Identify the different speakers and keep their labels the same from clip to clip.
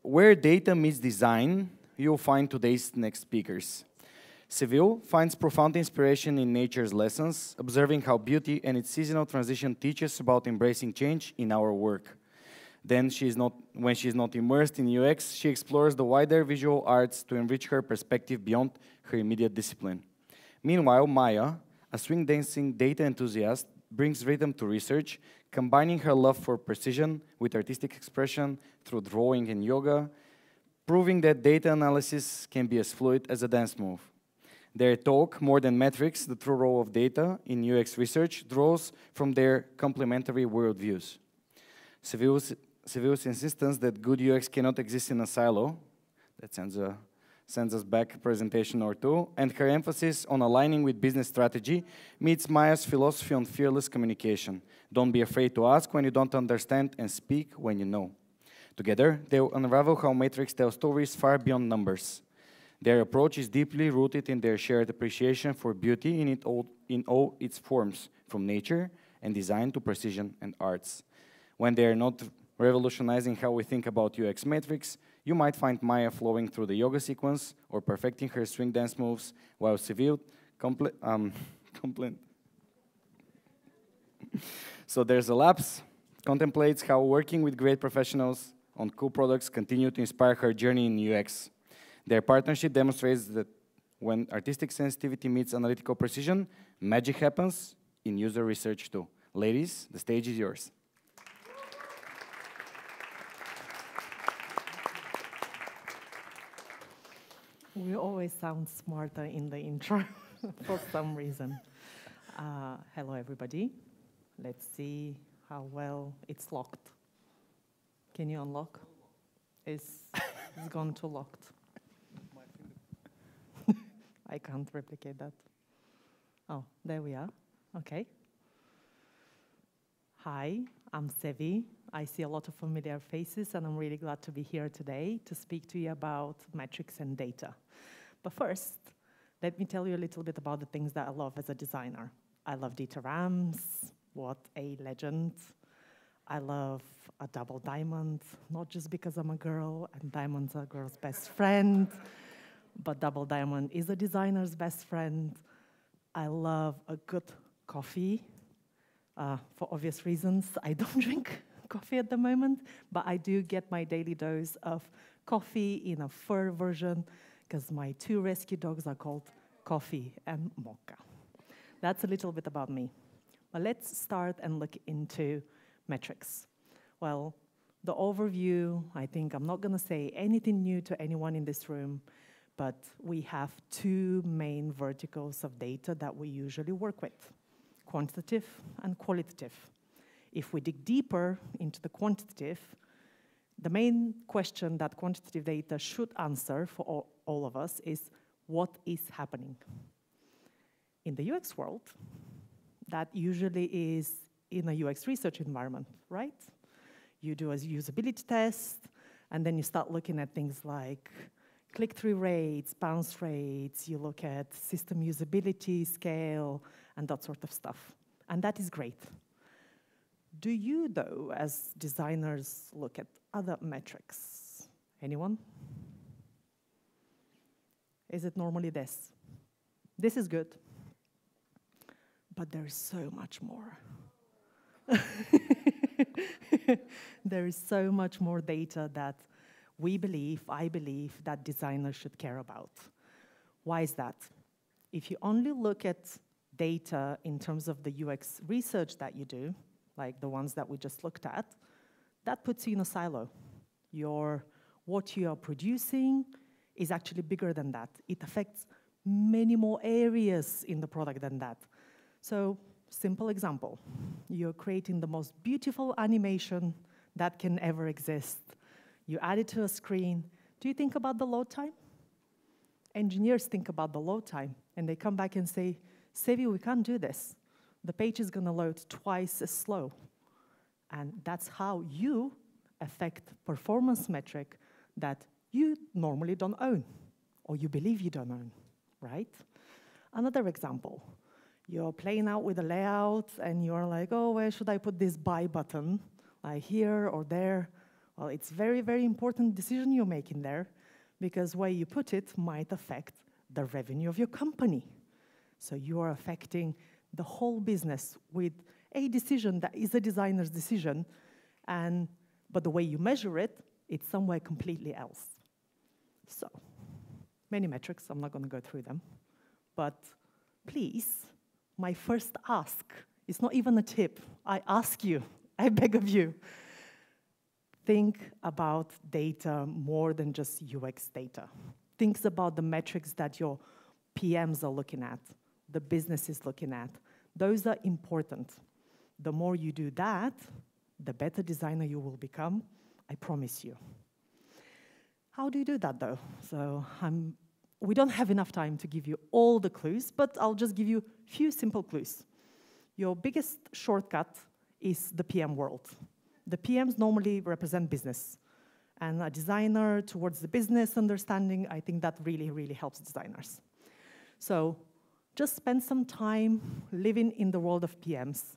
Speaker 1: where data meets design, you'll find today's next speakers. Sevil finds profound inspiration in nature's lessons, observing how beauty and its seasonal transition teach us about embracing change in our work. Then, when she's not immersed in UX, she explores the wider visual arts to enrich her perspective beyond her immediate discipline. Meanwhile, Maya, a swing dancing data enthusiast, brings rhythm to research, combining her love for precision with artistic expression through drawing and yoga, proving that data analysis can be as fluid as a dance move. Their talk, More Than Metrics, the True Role of Data in UX Research, draws from their complementary worldviews. Sevil's insistence that good UX cannot exist in a silo, that sends us back a presentation or two, and her emphasis on aligning with business strategy meets Maya's philosophy on fearless communication. Don't be afraid to ask when you don't understand and speak when you know. Together, they'll unravel how metrics tell stories far beyond numbers. Their approach is deeply rooted in their shared appreciation for beauty in all its forms, from nature and design to precision and arts. When they are not revolutionizing how we think about UX metrics, you might find Maya flowing through the yoga sequence or perfecting her swing dance moves, while Sevil So there's a lapse, contemplates how working with great professionals on cool products continue to inspire her journey in UX. Their partnership demonstrates that when artistic sensitivity meets analytical precision, magic happens in user research too. Ladies, the stage is yours.
Speaker 2: We always sound smarter in the intro for some reason. Hello, everybody. Let's see how well it's locked. Can you unlock? It's gone to locked. I can't replicate that. Oh, there we are. Okay. Hi, I'm Sevil. I see a lot of familiar faces, and I'm really glad to be here today to speak to you about metrics and data. But first, let me tell you a little bit about the things that I love as a designer. I love Dieter Rams, what a legend. I love a double diamond, not just because I'm a girl and diamonds are a girl's best friend, but double diamond is a designer's best friend. I love a good coffee. For obvious reasons, I don't drink coffee at the moment, but I do get my daily dose of coffee in a fur version because my two rescue dogs are called Coffee and Mocha. That's a little bit about me. But let's start and look into metrics. Well, the overview, I think I'm not going to say anything new to anyone in this room, but we have two main verticals of data that we usually work with: quantitative and qualitative. If we dig deeper into the quantitative, the main question that quantitative data should answer for all of us is, what is happening? In the UX world, that usually is in a UX research environment, right? You do a usability test, and then you start looking at things like click-through rates, bounce rates, you look at system usability, scale, and that sort of stuff. And that is great. Do you, though, as designers, look at other metrics? Anyone? Is it normally this? This is good. But there is so much more. There is so much more data that I believe, that designers should care about. Why is that? If you only look at data in terms of the UX research that you do, like the ones that we just looked at, that puts you in a silo. What you are producing is actually bigger than that. It affects many more areas in the product than that. So, simple example. You're creating the most beautiful animation that can ever exist. You add it to a screen. Do you think about the load time? Engineers think about the load time, and they come back and say, Sevil, we can't do this. The page is going to load twice as slow. And that's how you affect performance metric that you normally don't own, or you believe you don't own, right? Another example. You're playing out with a layout, and you're like, oh, where should I put this buy button? Like here or there? Well, it's very, very important decision you're making there, because where you put it might affect the revenue of your company. So you are affecting the whole business with a decision that is a designer's decision, but the way you measure it, it's somewhere completely else. So, many metrics, I'm not going to go through them, but please, my first ask, it's not even a tip, I ask you, I beg of you, think about data more than just UX data. Think about the metrics that your PMs are looking at, the business is looking at. Those are important. The more you do that, the better designer you will become, I promise you. How do you do that, though? So we don't have enough time to give you all the clues, but I'll just give you a few simple clues. Your biggest shortcut is the PM world. The PMs normally represent business. And a designer towards the business understanding, I think that really, really helps designers. So just spend some time living in the world of PMs.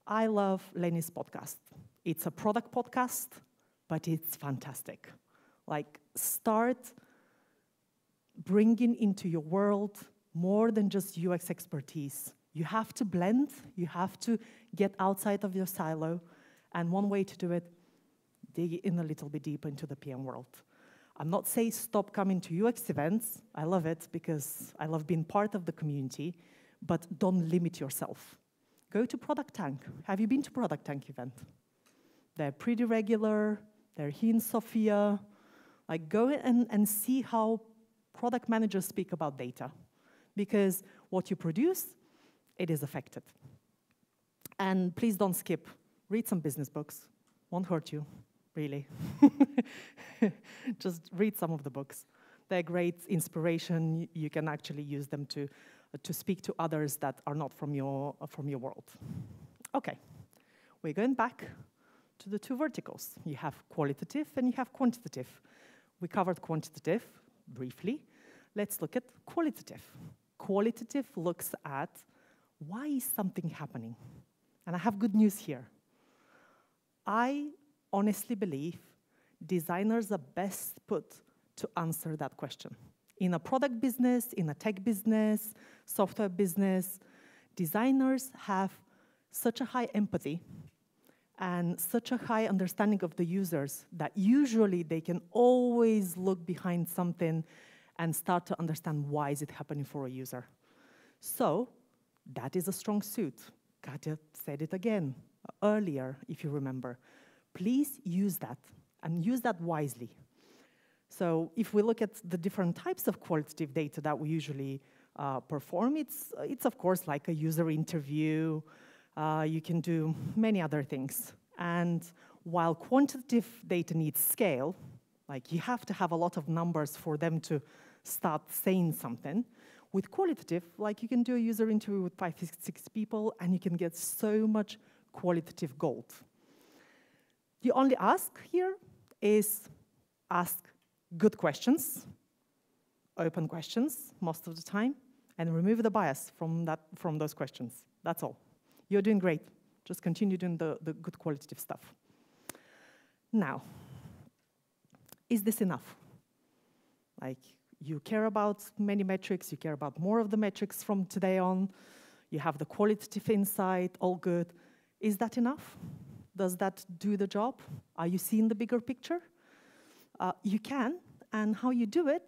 Speaker 2: I love Lenny's podcast. It's a product podcast, but it's fantastic. Like, start bringing into your world more than just UX expertise. You have to blend, you have to get outside of your silo, and one way to do it, dig in a little bit deeper into the PM world. I'm not saying stop coming to UX events. I love it because I love being part of the community, but don't limit yourself. Go to Product Tank. Have you been to Product Tank event? They're pretty regular. They're here in Sofia. Like, go and see how product managers speak about data, because what you produce, it is affected. And please don't skip. Read some business books. Won't hurt you, really. Just read some of the books. They're great inspiration. You can actually use them to speak to others that are not from your world. Okay, we're going back to the two verticals. You have qualitative and you have quantitative. We covered quantitative briefly. Let's look at qualitative. Qualitative looks at why is something happening? And I have good news here. I honestly believe designers are best put to answer that question. In a product business, in a tech business, software business, designers have such a high empathy and such a high understanding of the users that usually they can always look behind something and start to understand why is it happening for a user. So that is a strong suit. Katja said it again earlier, if you remember. Please use that, and use that wisely. So if we look at the different types of qualitative data that we usually perform, it's of course like a user interview. You can do many other things. And while quantitative data needs scale, like you have to have a lot of numbers for them to start saying something, with qualitative, like you can do a user interview with 5, 6 people, and you can get so much qualitative gold. The only ask here is ask good questions, open questions most of the time, and remove the bias from those questions. That's all. You're doing great. Just continue doing the good qualitative stuff. Now, is this enough? Like, you care about many metrics, you care about more of the metrics from today on, you have the qualitative insight, all good. Is that enough? Does that do the job? Are you seeing the bigger picture? You can, and how you do it,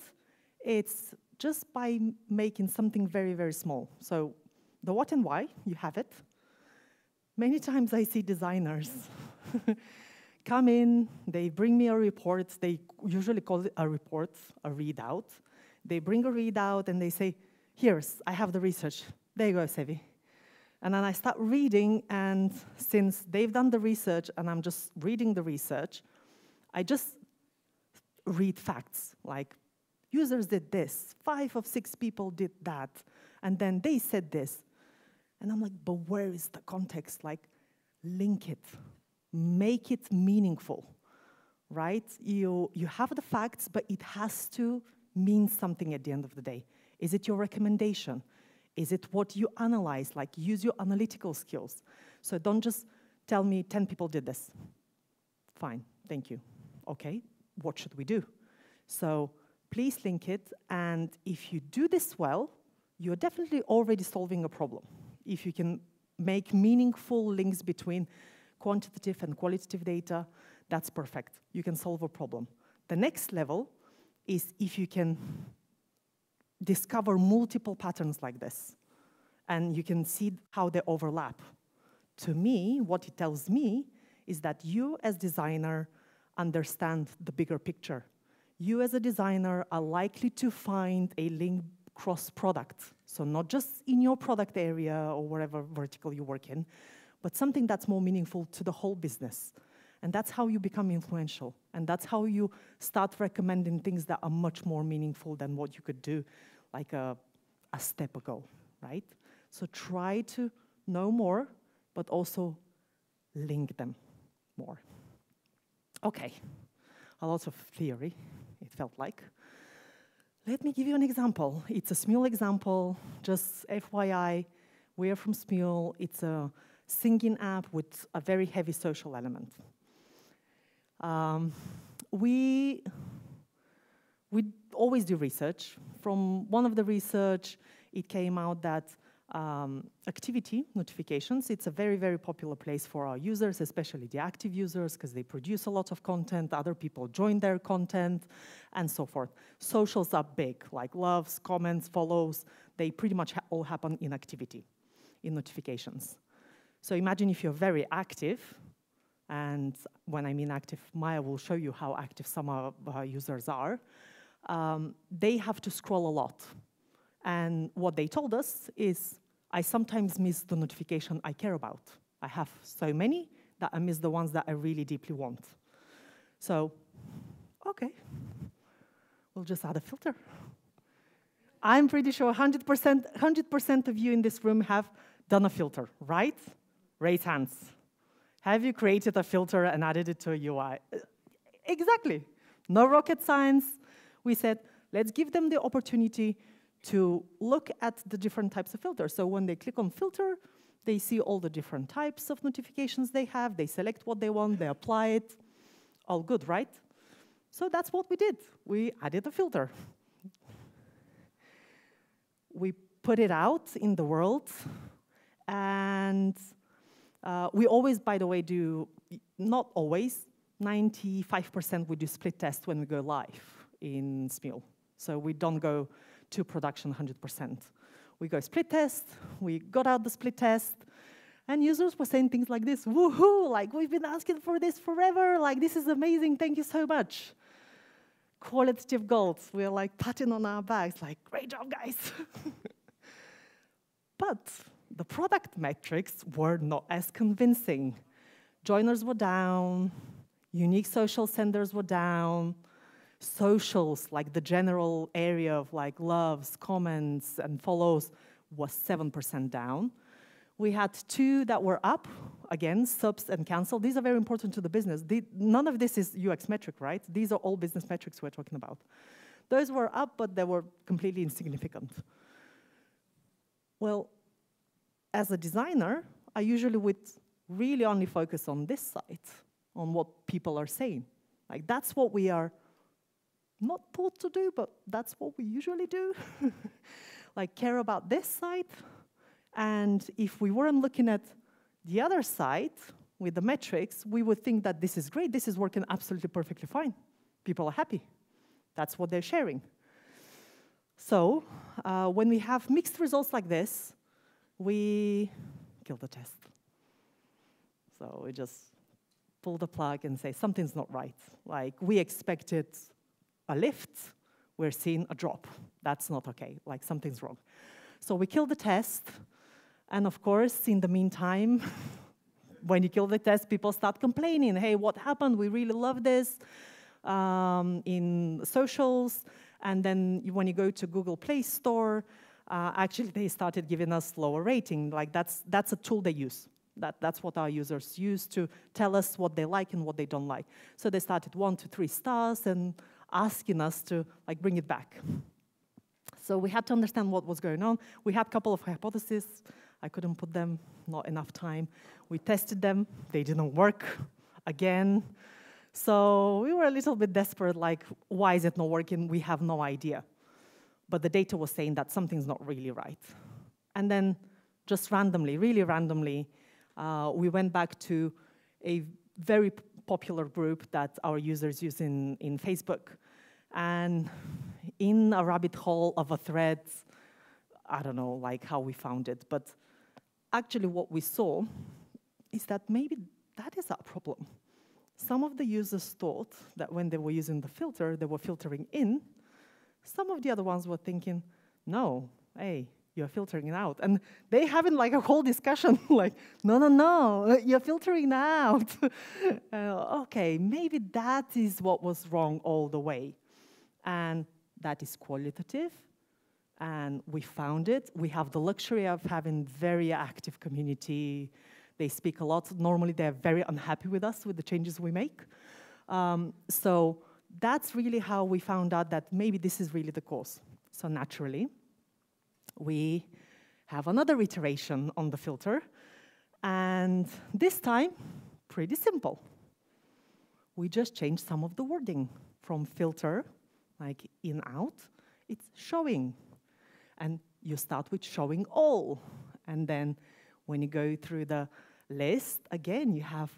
Speaker 2: it's just by making something very, very small. So the what and why, you have it. Many times I see designers come in, they bring me a report, they usually call it a report, a readout. They bring a readout and they say, here's, I have the research. There you go, Sevil. And then I start reading, and since they've done the research and I'm just reading the research, I just read facts, like users did this, 5 of 6 people did that, and then they said this. And I'm like, but where is the context? Like, link it, make it meaningful, right? You have the facts, but it has to mean something at the end of the day. Is it your recommendation? Is it what you analyze? Like, use your analytical skills. So don't just tell me 10 people did this. Fine. Thank you. Okay, what should we do? So please link it, and if you do this well, you're definitely already solving a problem. If you can make meaningful links between quantitative and qualitative data, that's perfect. You can solve a problem. The next level is if you can discover multiple patterns like this, and you can see how they overlap. To me, what it tells me is that you as designer understand the bigger picture. You as a designer are likely to find a link cross-product. So not just in your product area or whatever vertical you work in, but something that's more meaningful to the whole business. And that's how you become influential. And that's how you start recommending things that are much more meaningful than what you could do like a step ago, right? So try to know more, but also link them more. Okay, a lot of theory, it felt like. Let me give you an example. It's a Smule example, just FYI. We are from Smule. It's a singing app with a very heavy social element. We always do research. From one of the research, it came out that activity notifications, it's a very, very popular place for our users, especially the active users, because they produce a lot of content, other people join their content, and so forth. Socials are big, like loves, comments, follows, they pretty much all happen in activity, in notifications. So imagine if you're very active, and when I mean active, Maya will show you how active some of our users are, they have to scroll a lot. And what they told us is, I sometimes miss the notification I care about. I have so many that I miss the ones that I really deeply want. So, okay, we'll just add a filter. I'm pretty sure 100% of you in this room have done a filter, right? Raise hands. Have you created a filter and added it to a UI? Exactly. No rocket science. We said, let's give them the opportunity to look at the different types of filters. So when they click on filter, they see all the different types of notifications they have, they select what they want, they apply it. All good, right? So that's what we did. We added a filter. We put it out in the world, and we always, by the way, do, not always, 95% we do split test when we go live in Smule. So we don't go to production 100%. We go split test, we got out the split test, and users were saying things like this, woohoo, like we've been asking for this forever, like this is amazing, thank you so much. Qualitative goals, we're like patting on our backs, like great job guys. But the product metrics were not as convincing. Joiners were down, unique social senders were down, socials, like the general area of like loves, comments, and follows, was 7% down. We had 2 that were up, again, subs and cancel. These are very important to the business. None of this is UX metric, right? These are all business metrics we're talking about. Those were up, but they were completely insignificant. Well, as a designer, I usually would really only focus on this side, on what people are saying. Like, that's what we are not taught to do, but that's what we usually do. Like, care about this side. And if we weren't looking at the other side with the metrics, we would think that this is great, this is working absolutely perfectly fine. People are happy. That's what they're sharing. So when we have mixed results like this, we kill the test. So we just pull the plug and say, something's not right. Like, we expected a lift, we're seeing a drop. That's not okay, like something's wrong. So we kill the test, and of course, in the meantime, when you kill the test, people start complaining, hey, what happened? We really love this in socials, and then when you go to Google Play Store, actually they started giving us lower rating. Like, that's a tool they use. That's what our users use to tell us what they like and what they don't like. So they started 1 to 3 stars and asking us to like bring it back. So we had to understand what was going on. We had a couple of hypotheses. I couldn't put them, not enough time. We tested them. They didn't work again. So we were a little bit desperate, like, why is it not working? We have no idea. But the data was saying that something's not really right. And then just randomly, really randomly, we went back to a very popular group that our users use in Facebook. And in a rabbit hole of a thread, I don't know like how we found it, but actually what we saw is that maybe that is our problem. Some of the users thought that when they were using the filter, they were filtering in. Some of the other ones were thinking, no, hey, you're filtering out. And they having like a whole discussion, like, no, you're filtering out. Okay, maybe that is what was wrong all the way. And that is qualitative. And we found it. We have the luxury of having very active community. They speak a lot. Normally, they're very unhappy with us, with the changes we make. So that's really how we found out that maybe this is really the cause. So naturally, we have another iteration on the filter. And this time, pretty simple. We just changed some of the wording from filter, like in, out, it's showing. And you start with showing all. And then when you go through the list, again, you have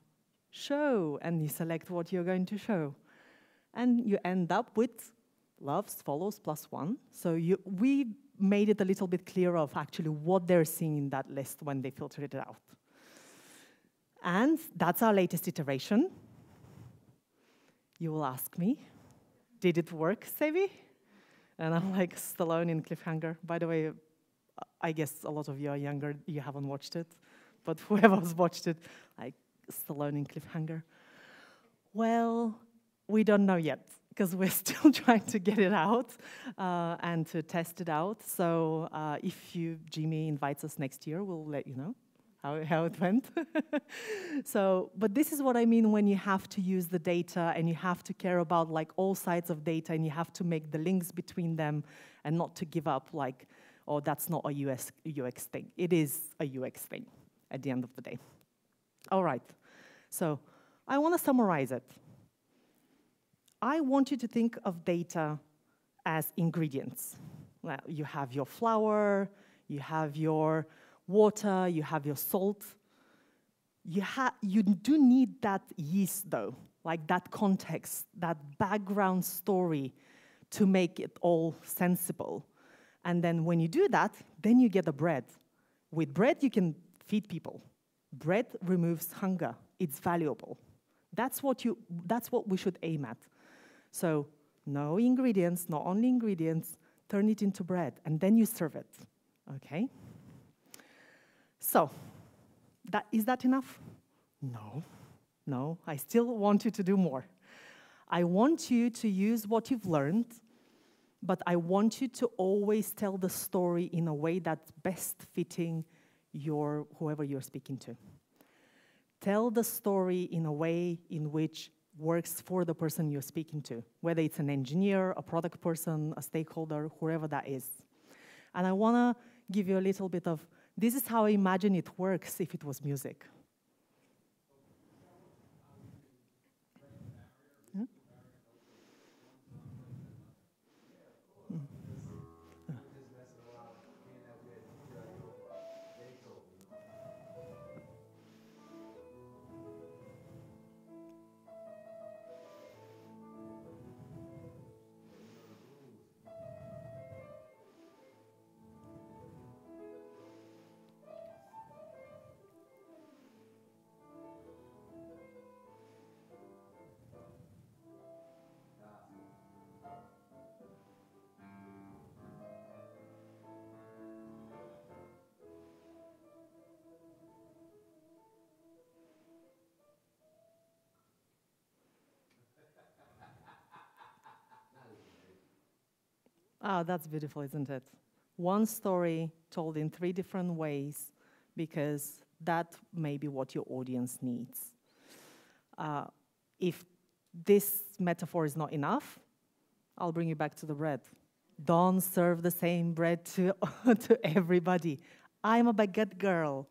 Speaker 2: show, and you select what you're going to show. And you end up with loves, follows, +1. So we made it a little bit clearer of actually what they're seeing in that list when they filtered it out. And that's our latest iteration. You will ask me, did it work, Sevil? And I'm like, Stallone in Cliffhanger. By the way, I guess a lot of you are younger, you haven't watched it. But whoever's watched it, like Stallone in Cliffhanger. Well, we don't know yet, because we're still trying to get it out and to test it out. So if Jimmy invites us next year, we'll let you know how it went. But this is what I mean when you have to use the data and you have to care about like all sides of data and you have to make the links between them and not to give up like, oh, that's not a UX thing. It is a UX thing at the end of the day. All right, so I want to summarize it. I want you to think of data as ingredients. Well, you have your flour, you have your water, you have your salt. You do need that yeast, though, like that context, that background story to make it all sensible. And then when you do that, then you get the bread. With bread, you can feed people. Bread removes hunger. It's valuable. That's what we should aim at. So no ingredients, not only ingredients, turn it into bread, and then you serve it, okay? So, is that enough? No, I still want you to do more. I want you to use what you've learned, but I want you to always tell the story in a way that's best fitting whoever you're speaking to. Tell the story in a way in which works for the person you're speaking to, whether it's an engineer, a product person, a stakeholder, whoever that is. And I want to give you a little bit of, this is how I imagine it works if it was music. Oh, that's beautiful, isn't it? One story told in 3 different ways, because that may be what your audience needs. If this metaphor is not enough, I'll bring you back to the bread. Don't serve the same bread to everybody. I'm a baguette girl,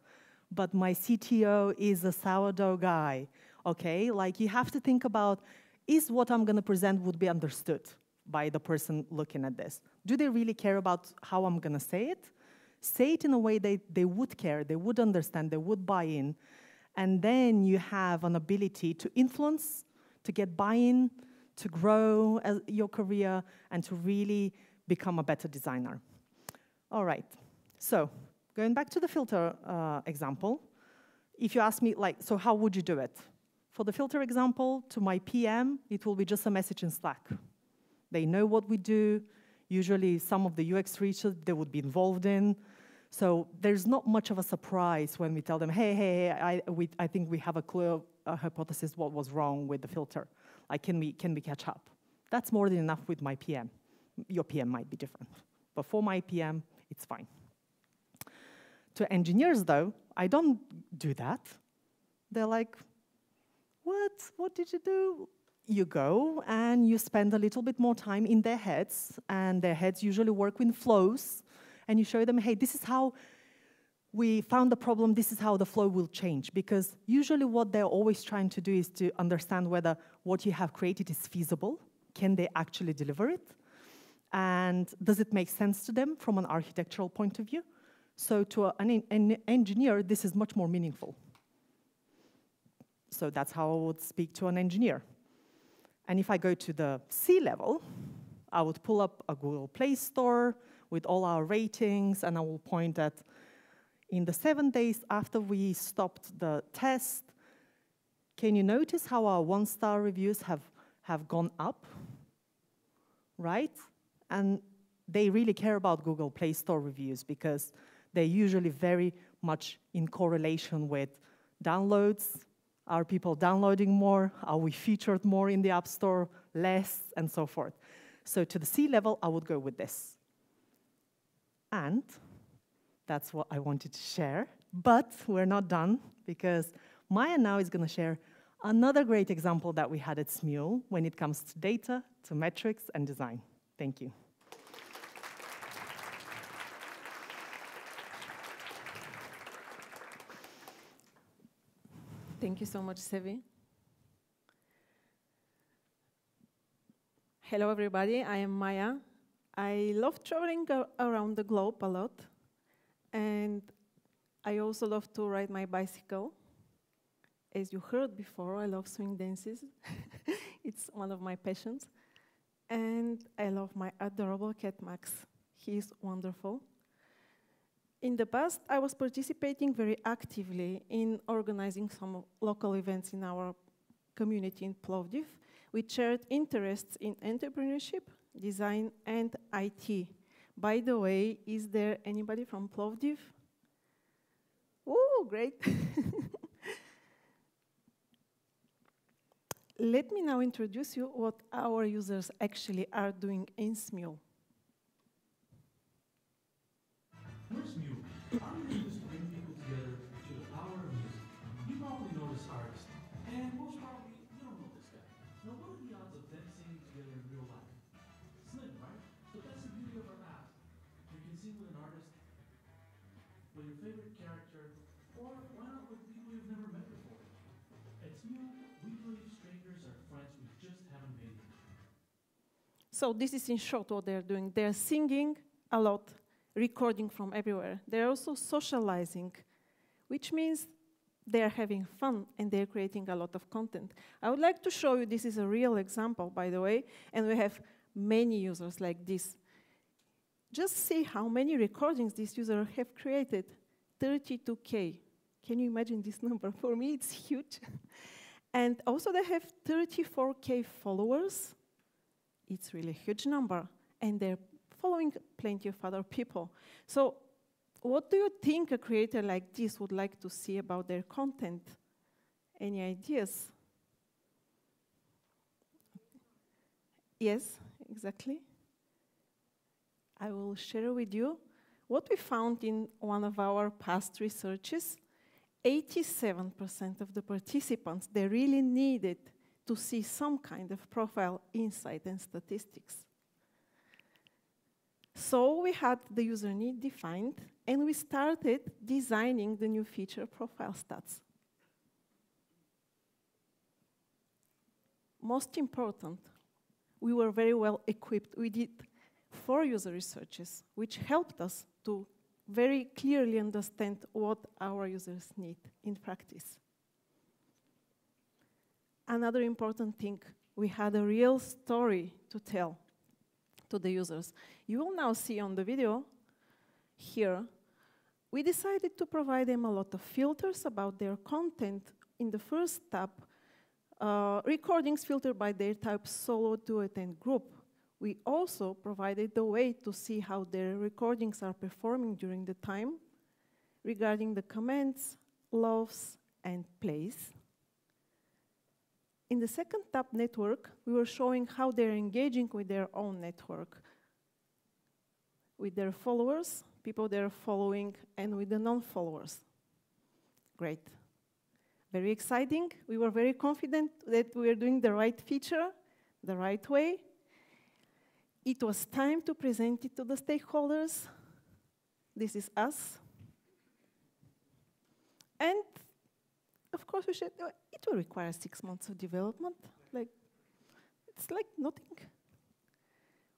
Speaker 2: but my CTO is a sourdough guy, okay? Like, you have to think about is what I'm going to present would be understood by the person looking at this? Do they really care about how I'm going to say it? Say it in a way they would care, they would understand, they would buy in. And then you have an ability to influence, to get buy-in, to grow your career, and to really become a better designer. All right, so going back to the filter example, if you ask me, like, so how would you do it? For the filter example, to my PM, it will be just a message in Slack. They know what we do. Usually, some of the UX research they would be involved in. So there's not much of a surprise when we tell them, hey, I think we have a clear hypothesis what was wrong with the filter. Like, can we catch up? That's more than enough with my PM. Your PM might be different. But for my PM, it's fine. To engineers, though, I don't do that. They're like, what did you do? You go and you spend a little bit more time in their heads, and their heads usually work with flows, and you show them, hey, this is how we found the problem, this is how the flow will change. Because usually what they're always trying to do is to understand whether what you have created is feasible. Can they actually deliver it? And does it make sense to them from an architectural point of view? So to an engineer, this is much more meaningful. So that's how I would speak to an engineer. And if I go to the C-level, I would pull up a Google Play Store with all our ratings, and I will point at, in the 7 days after we stopped the test, can you notice how our one-star reviews have gone up, right? And they really care about Google Play Store reviews because they're usually very much in correlation with downloads. Are people downloading more? Are we featured more in the App Store? Less, and so forth. So to the C-level, I would go with this. And that's what I wanted to share. But we're not done, because Maya now is going to share another great example that we had at Smule when it comes to data, to metrics, and design. Thank you.
Speaker 3: Thank you so much, Sevil. Hello, everybody. I am Maya. I love traveling around the globe a lot. And I also love to ride my bicycle. As you heard before, I love swing dances. It's one of my passions. And I love my adorable cat, Max. He's wonderful. In the past, I was participating very actively in organizing some local events in our community in Plovdiv, with shared interests in entrepreneurship, design, and IT. By the way, is there anybody from Plovdiv? Oh, great. Let me now introduce you what our users actually are doing in Smule.
Speaker 4: We're Smule. Our mission is to bring people together through the power of music. You probably know this artist, and most probably you don't know this guy. Now, what are the odds of them singing together in real life? Slim, right? But that's the beauty of our app. You can sing with an artist, with your favorite character, or why not with people you've never met before? At Smule, we believe strangers are friends we just haven't made yet.
Speaker 3: So this is in short what they're doing. They're singing a lot, recording from everywhere. They're also socializing, which means they're having fun and they're creating a lot of content. I would like to show you, this is a real example, by the way, and we have many users like this. Just see how many recordings these users have created. 32K. Can you imagine this number? For me, it's huge. And also they have 34K followers. It's really a huge number. And they're following plenty of other people. So what do you think a creator like this would like to see about their content? Any ideas? Yes, exactly. I will share with you what we found in one of our past researches. 87% of the participants, they really needed to see some kind of profile insight and statistics. So we had the user need defined, and we started designing the new feature profile stats. most important, we were very well equipped. We did 4 user researches, which helped us to very clearly understand what our users need in practice. Another important thing, we had a real story to tell to the users. You will now see on the video here, we decided to provide them a lot of filters about their content. In the first tab, recordings filtered by their type solo, duet, and group. We also provided the way to see how their recordings are performing during the time regarding the comments, loves, and plays. In the second tab, network, we were showing how they're engaging with their own network, with their followers, people they're following, and with the non-followers. Great. Very exciting. We were very confident that we were doing the right feature, the right way. It was time to present it to the stakeholders. This is us. And of course, we said, it will require 6 months of development. It's like nothing.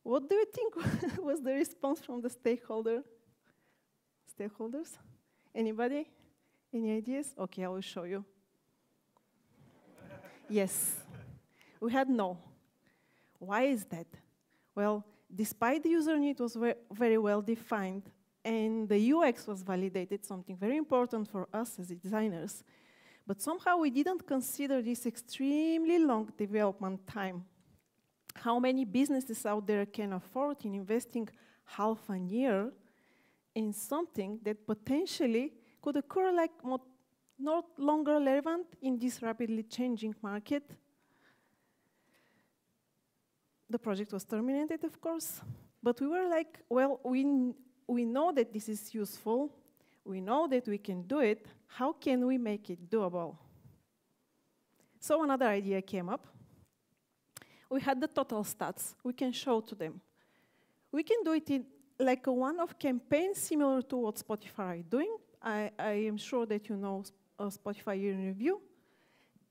Speaker 3: What do you think was the response from the stakeholders? Anybody? Any ideas? Okay, I will show you. Yes. We had no. Why is that? Well, despite the user need was very well defined and the UX was validated, something very important for us as designers, but somehow we didn't consider this extremely long development time. How many businesses out there can afford in investing half a year in something that potentially could occur like not longer relevant in this rapidly changing market? The project was terminated, of course, but we were like, well, we know that this is useful, we know that we can do it, how can we make it doable? So another idea came up. We had the total stats we can show to them. We can do it in like a one-off campaign similar to what Spotify are doing. I am sure that you know Spotify Year in Review.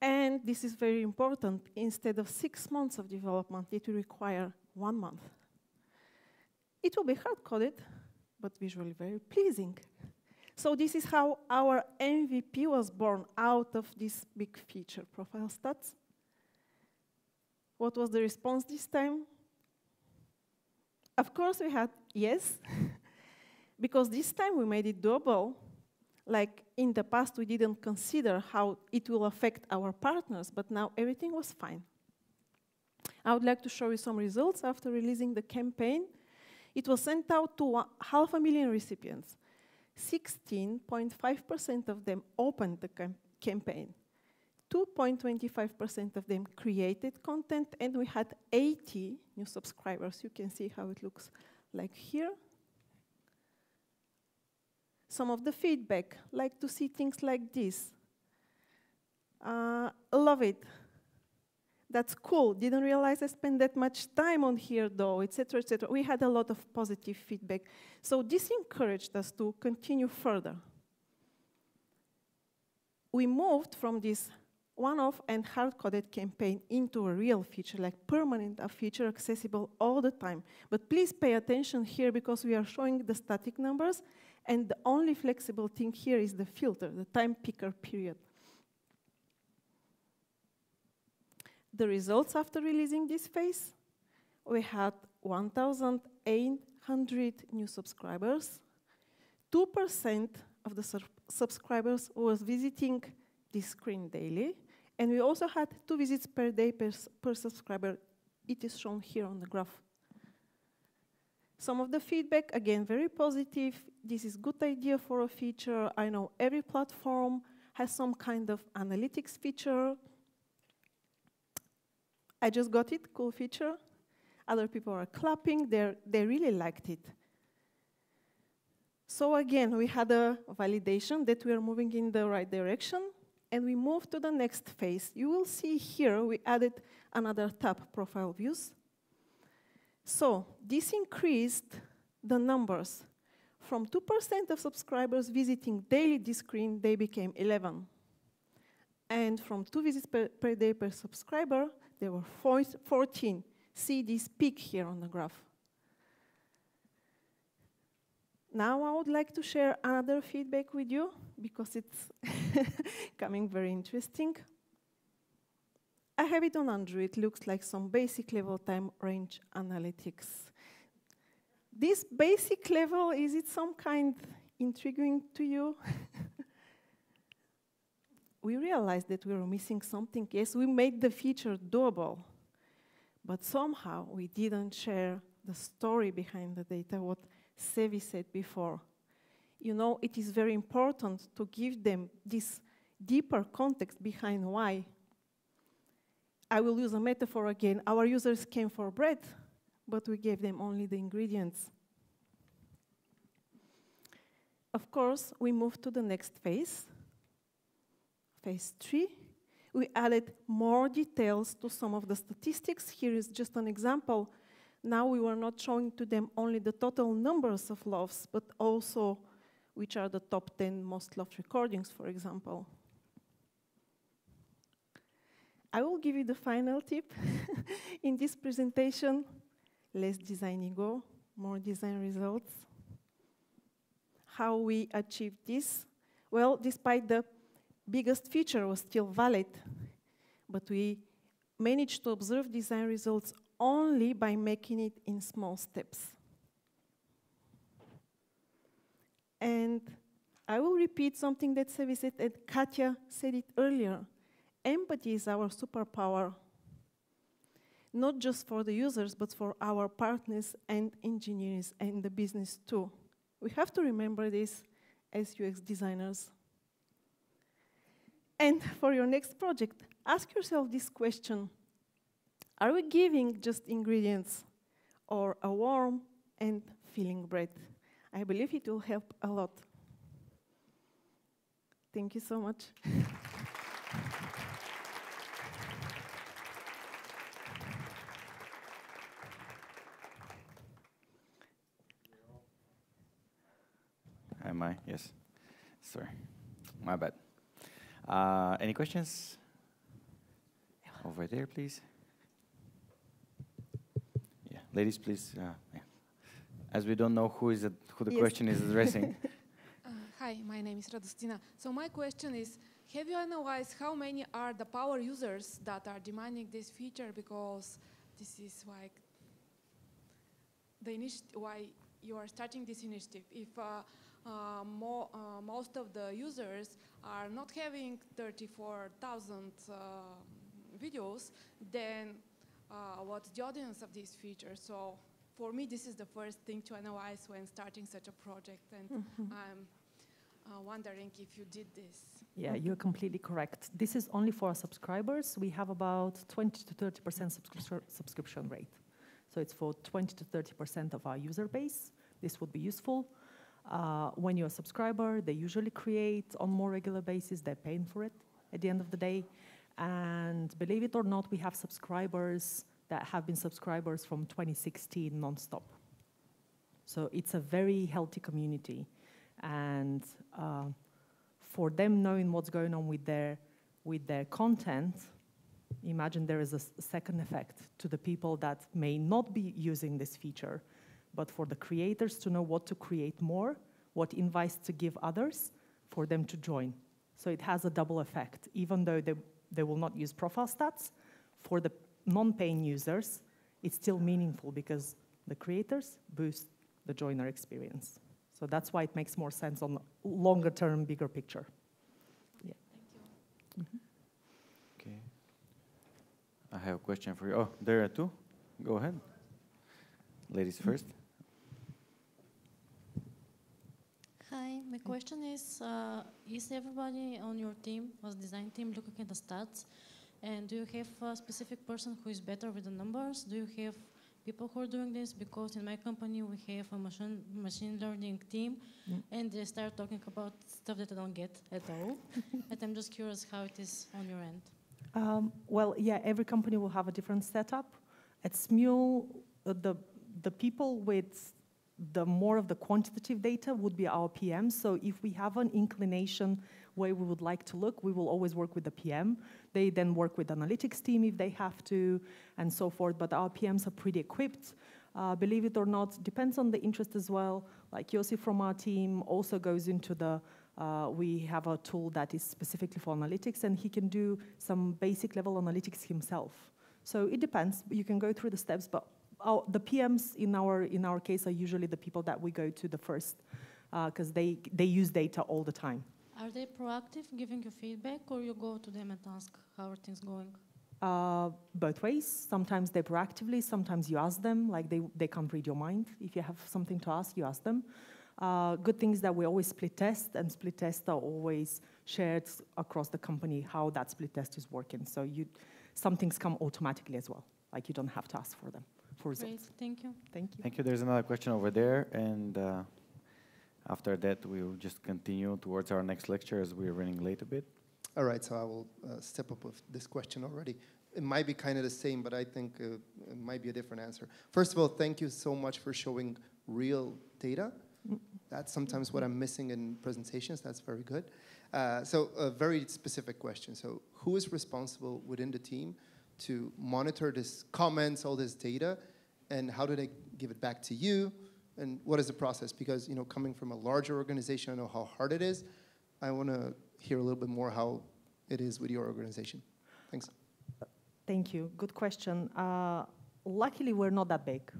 Speaker 3: And this is very important. Instead of 6 months of development, it will require 1 month. It will be hard-coded, but visually very pleasing. So this is how our MVP was born out of this big feature, profile stats. What was the response this time? Of course, we had yes, because this time we made it doable. Like in the past, we didn't consider how it will affect our partners, but now everything was fine. I would like to show you some results after releasing the campaign. It was sent out to 500,000 recipients. 16.5% of them opened the campaign. 2.25% of them created content, and we had 80 new subscribers. You can see how it looks like here. Some of the feedback, like to see things like this. Love it. That's cool. Didn't realize I spent that much time on here, though, etc., etc. We had a lot of positive feedback. So this encouraged us to continue further. We moved from this one-off and hard-coded campaign into a real feature, like permanent, a feature accessible all the time. But please pay attention here because we are showing the static numbers, and the only flexible thing here is the filter, the time picker period. The results after releasing this phase, we had 1,800 new subscribers. 2% of the subscribers was visiting this screen daily, and we also had 2 visits per day per subscriber. It is shown here on the graph. Some of the feedback, again, very positive. This is a good idea for a feature. I know every platform has some kind of analytics feature. I just got it, cool feature. Other people are clapping, they really liked it. So again, we had a validation that we are moving in the right direction, and we moved to the next phase. You will see here, we added another tab, profile views. So this increased the numbers. From 2% of subscribers visiting daily this screen, they became 11. And from 2 visits per day per subscriber, There were 14. See this peak here on the graph. Now I would like to share another feedback with you because it's coming very interesting. I have it on Android. It looks like some basic level time range analytics. This basic level, is it some kind intriguing to you? We realized that we were missing something. Yes, we made the feature doable, but somehow we didn't share the story behind the data, what Sevil said before. You know, it is very important to give them this deeper context behind why. I will use a metaphor again. Our users came for bread, but we gave them only the ingredients. Of course, we moved to the next phase, phase 3. We added more details to some of the statistics. Here is just an example. Now we were not showing to them only the total numbers of loves, but also which are the top 10 most loved recordings, for example. I will give you the final tip in this presentation. Less design ego, more design results. How we achieved this? Well, despite the biggest feature was still valid, but we managed to observe design results only by making it in small steps. And I will repeat something that Sevil said, and Katja said it earlier. Empathy is our superpower, not just for the users, but for our partners and engineers and the business too. We have to remember this as UX designers. And for your next project, ask yourself this question. Are we giving just ingredients or a warm and filling bread? I believe it will help a lot. Thank you so much.
Speaker 1: Am I? Yes. Sorry. My bad. Any questions? Over there, please. Yeah, ladies, please. Yeah. As we don't know who the yes. question is addressing.
Speaker 5: Hi, my name is Radostina. So my question is, have you analyzed how many are the power users that are demanding this feature? Because this is like the why you are starting this initiative. If most of the users are not having 34,000 videos, then what's the audience of this feature? So for me, this is the first thing to analyze when starting such a project, and I'm wondering if you did this.
Speaker 2: Yeah, you're completely correct. This is only for our subscribers. We have about 20 to 30% subscription rate. So it's for 20 to 30% of our user base. This would be useful. When you're a subscriber, they usually create on more regular basis. They're paying for it at the end of the day. And believe it or not, we have subscribers that have been subscribers from 2016 non-stop. So it's a very healthy community. And for them knowing what's going on with their content, imagine there is a second effect to the people that may not be using this feature, but for the creators to know what to create more, what invites to give others, for them to join. So it has a double effect. Even though they will not use profile stats, for the non-paying users, it's still meaningful because the creators boost the joiner experience. So that's why it makes more sense on longer term, bigger picture. Yeah.
Speaker 5: Thank you.
Speaker 1: Okay. I have a question for you. Oh, there are two. Go ahead. Ladies first.
Speaker 6: Hi, my question is everybody on your team, as design team, looking at the stats? And do you have a specific person who is better with the numbers? Do you have people who are doing this? Because in my company, we have a machine learning team, and they start talking about stuff that I don't get at all. And I'm just curious how it is on your end.
Speaker 2: Well, yeah, every company will have a different setup. At Smule, the people with the more of the quantitative data would be our PM. So if we have an inclination where we would like to look, we will always work with the PM. They then work with the analytics team if they have to, and so forth. But our PMs are pretty equipped. Believe it or not, depends on the interest as well. Like Yossi from our team also goes into the, we have a tool that is specifically for analytics, and he can do some basic level analytics himself. So it depends. You can go through the steps, but the PMs in our case are usually the people that we go to the first, because they use data all the time.
Speaker 6: Are they proactive, giving you feedback, or you go to them and ask how are things going?
Speaker 2: Both ways. Sometimes they proactively, sometimes you ask them, like they can't read your mind. If you have something to ask, you ask them. Good thing is that we always split test, and split tests are always shared across the company how that split test is working. So some things come automatically as well, like you don't have to ask for them, for results.
Speaker 6: Great, thank you.
Speaker 2: Thank you.
Speaker 1: Thank you. There's another question over there, and after that, we'll just continue towards our next lecture as we're running late a bit.
Speaker 7: All right, so I will step up with this question already. It might be kind of the same, but I think it might be a different answer. First of all, thank you so much for showing real data. That's sometimes what I'm missing in presentations. That's very good. So a very specific question. So who is responsible within the team to monitor this comments, all this data, and how do they give it back to you? And what is the process? Because, you know, coming from a larger organization, I know how hard it is. I want to hear a little bit more how it is with your organization. Thanks.
Speaker 2: Thank you. Good question. Luckily, we're not that big.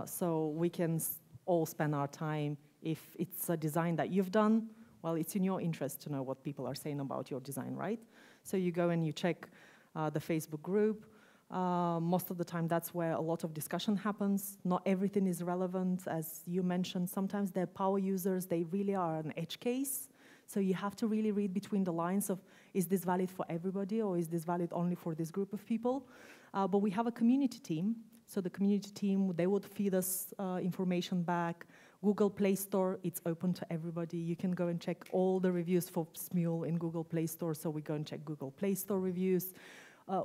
Speaker 2: So we can all spend our time. If it's a design that you've done, well, it's in your interest to know what people are saying about your design, right? So you go and you check the Facebook group. Most of the time, that's where a lot of discussion happens. Not everything is relevant. As you mentioned, sometimes they're power users. They really are an edge case. So you have to really read between the lines of, is this valid for everybody, or is this valid only for this group of people? But we have a community team. So the community team, they would feed us information back. Google Play Store, it's open to everybody. You can go and check all the reviews for Smule in Google Play Store. So we go and check Google Play Store reviews.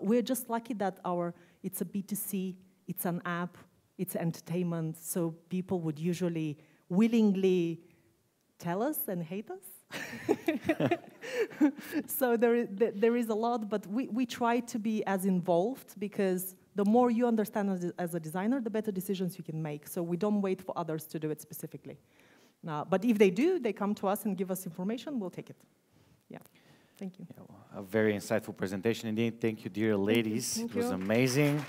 Speaker 2: We're just lucky that it's a B2C, it's an app, it's entertainment. So people would usually willingly tell us and hate us. So there is a lot, but we try to be as involved, because the more you understand as a designer, the better decisions you can make. So we don't wait for others to do it specifically. But if they do, they come to us and give us information, we'll take it. Yeah, thank you.
Speaker 1: Yeah, well, a very insightful presentation indeed. Thank you, dear ladies.
Speaker 3: Thank
Speaker 1: It was
Speaker 3: you.
Speaker 1: amazing.